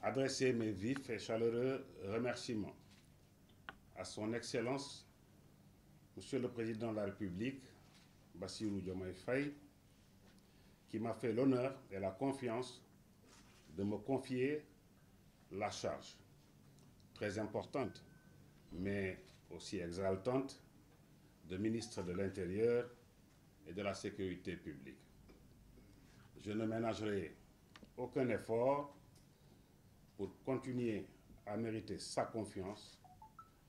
adresser mes vifs et chaleureux remerciements à son Excellence, Monsieur le Président de la République, Bassirou Diomaye Faye, qui m'a fait l'honneur et la confiance de me confier la charge très importante, mais aussi exaltante, de ministre de l'Intérieur et de la Sécurité publique. Je ne ménagerai aucun effort pour continuer à mériter sa confiance,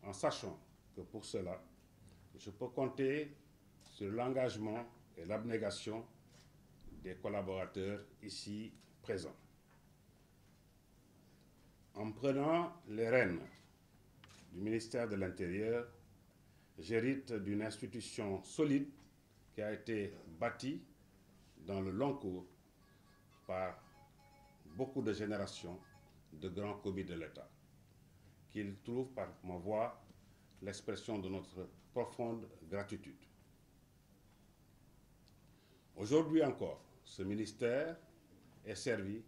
en sachant que pour cela, je peux compter sur l'engagement et l'abnégation des collaborateurs ici présents. En prenant les rênes du ministère de l'Intérieur, j'hérite d'une institution solide qui a été bâtie dans le long cours par beaucoup de générations de grands commis de l'État, qu'ils trouvent par ma voix l'expression de notre profonde gratitude. Aujourd'hui encore, ce ministère est servi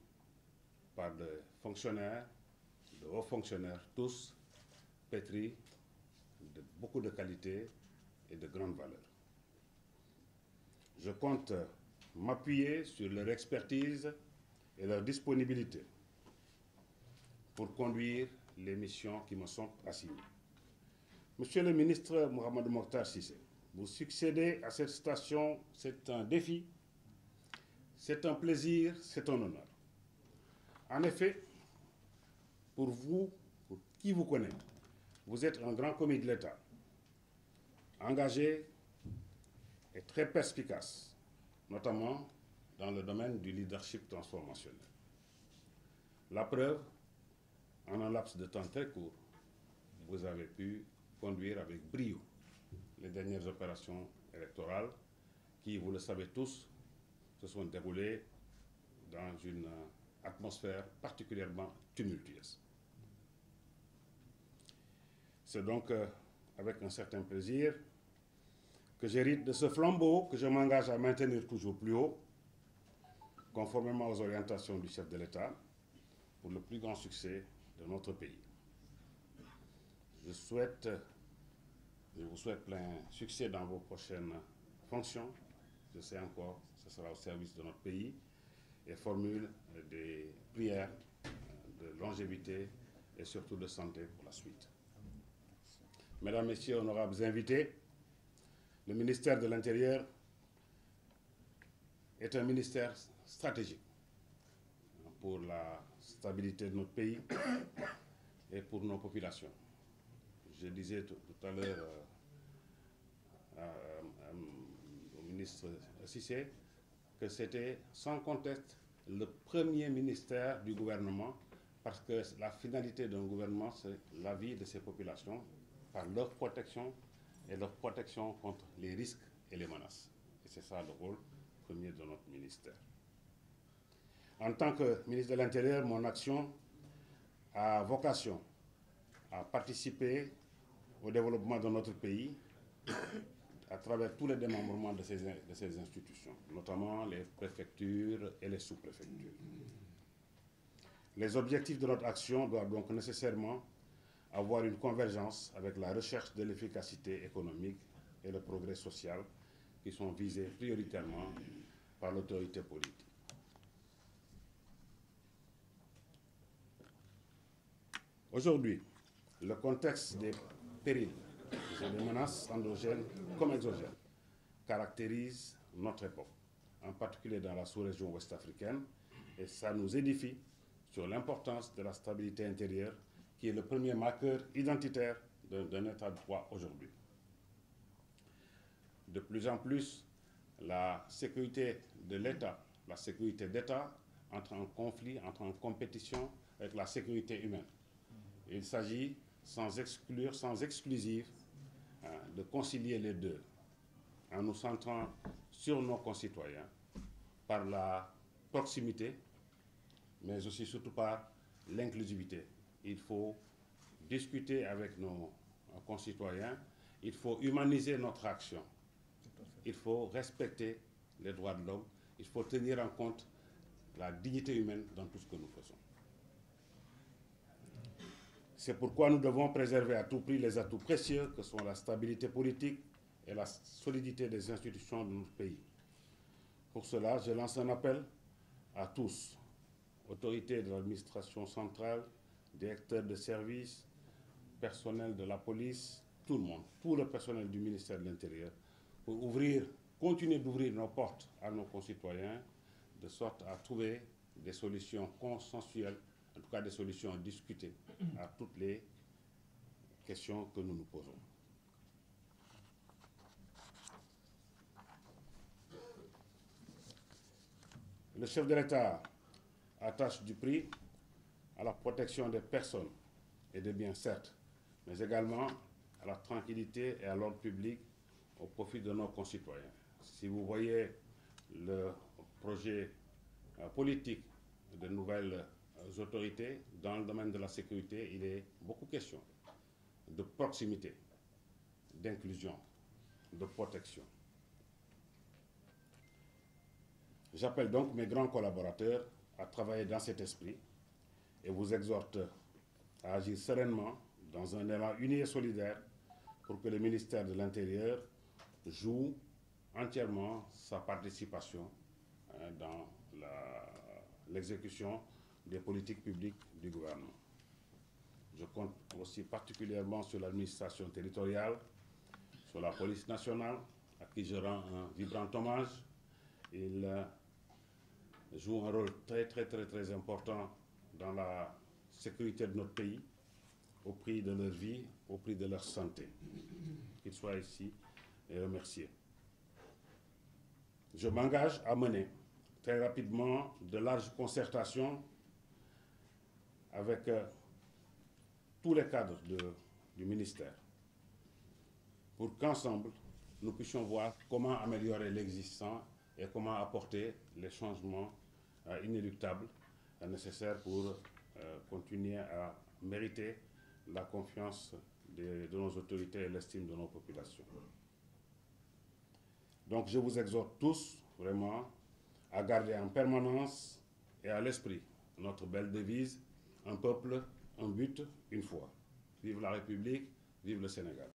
par des fonctionnaires, de hauts fonctionnaires, tous pétris de beaucoup de qualité et de grande valeur. Je compte m'appuyer sur leur expertise et leur disponibilité pour conduire les missions qui me sont assignées. Monsieur le ministre Mohamed Mokhtar Cissé, vous succédez à cette station, c'est un défi, c'est un plaisir, c'est un honneur. En effet, pour vous, pour qui vous connaît, vous êtes un grand commis de l'État, engagé et très perspicace, notamment dans le domaine du leadership transformationnel. La preuve, en un laps de temps très court, vous avez pu conduire avec brio les dernières opérations électorales qui, vous le savez tous, se sont déroulées dans une atmosphère particulièrement tumultueuse. C'est donc avec un certain plaisir que j'hérite de ce flambeau que je m'engage à maintenir toujours plus haut, conformément aux orientations du chef de l'État, pour le plus grand succès de notre pays. Je vous souhaite plein succès dans vos prochaines fonctions. Je sais encore que ce sera au service de notre pays et formule des prières de longévité et surtout de santé pour la suite. Mesdames, Messieurs, honorables invités, le ministère de l'Intérieur est un ministère stratégique pour la stabilité de notre pays et pour nos populations. Je disais tout à l'heure au ministre Cissé que c'était sans conteste le premier ministère du gouvernement parce que la finalité d'un gouvernement, c'est la vie de ses populations par leur protection et leur protection contre les risques et les menaces. Et c'est ça le rôle premier de notre ministère. En tant que ministre de l'Intérieur, mon action a vocation à participer au développement de notre pays à travers tous les démembrements de ces institutions, notamment les préfectures et les sous-préfectures. Les objectifs de notre action doivent donc nécessairement avoir une convergence avec la recherche de l'efficacité économique et le progrès social qui sont visés prioritairement par l'autorité politique. Aujourd'hui, le contexte des périls et des menaces endogènes comme exogènes caractérise notre époque, en particulier dans la sous-région ouest-africaine, et ça nous édifie sur l'importance de la stabilité intérieure qui est le premier marqueur identitaire d'un État de droit aujourd'hui. De plus en plus, la sécurité de l'État, la sécurité d'État entre en conflit, entre en compétition avec la sécurité humaine. Il s'agit, sans exclure, sans exclusive, de concilier les deux, en nous centrant sur nos concitoyens, par la proximité, mais aussi surtout par l'inclusivité. Il faut discuter avec nos concitoyens, il faut humaniser notre action, il faut respecter les droits de l'homme, il faut tenir en compte la dignité humaine dans tout ce que nous faisons. C'est pourquoi nous devons préserver à tout prix les atouts précieux que sont la stabilité politique et la solidité des institutions de notre pays. Pour cela, je lance un appel à tous, autorités de l'administration centrale, directeurs de services, personnel de la police, tout le monde, tout le personnel du ministère de l'Intérieur, pour continuer d'ouvrir nos portes à nos concitoyens, de sorte à trouver des solutions consensuelles, en tout cas des solutions discutées à toutes les questions que nous nous posons. Le chef de l'État attache du prix à la protection des personnes et des biens, certes, mais également à la tranquillité et à l'ordre public au profit de nos concitoyens. Si vous voyez le projet politique de nouvelles autorités dans le domaine de la sécurité, il est beaucoup question de proximité, d'inclusion, de protection. J'appelle donc mes grands collaborateurs à travailler dans cet esprit et vous exhorte à agir sereinement dans un élan uni et solidaire pour que le ministère de l'Intérieur joue entièrement sa participation dans l'exécution des politiques publiques du gouvernement. Je compte aussi particulièrement sur l'administration territoriale, sur la police nationale, à qui je rends un vibrant hommage. Il jouent un rôle très important dans la sécurité de notre pays, au prix de leur vie, au prix de leur santé. Qu'ils soient ici et remerciés. Je m'engage à mener très rapidement de larges concertations avec tous les cadres du ministère pour qu'ensemble, nous puissions voir comment améliorer l'existant et comment apporter les changements inéluctables nécessaires pour continuer à mériter la confiance de nos autorités et l'estime de nos populations. Donc je vous exhorte tous vraiment à garder en permanence et à l'esprit notre belle devise, un peuple, un but, une foi. Vive la République, vive le Sénégal.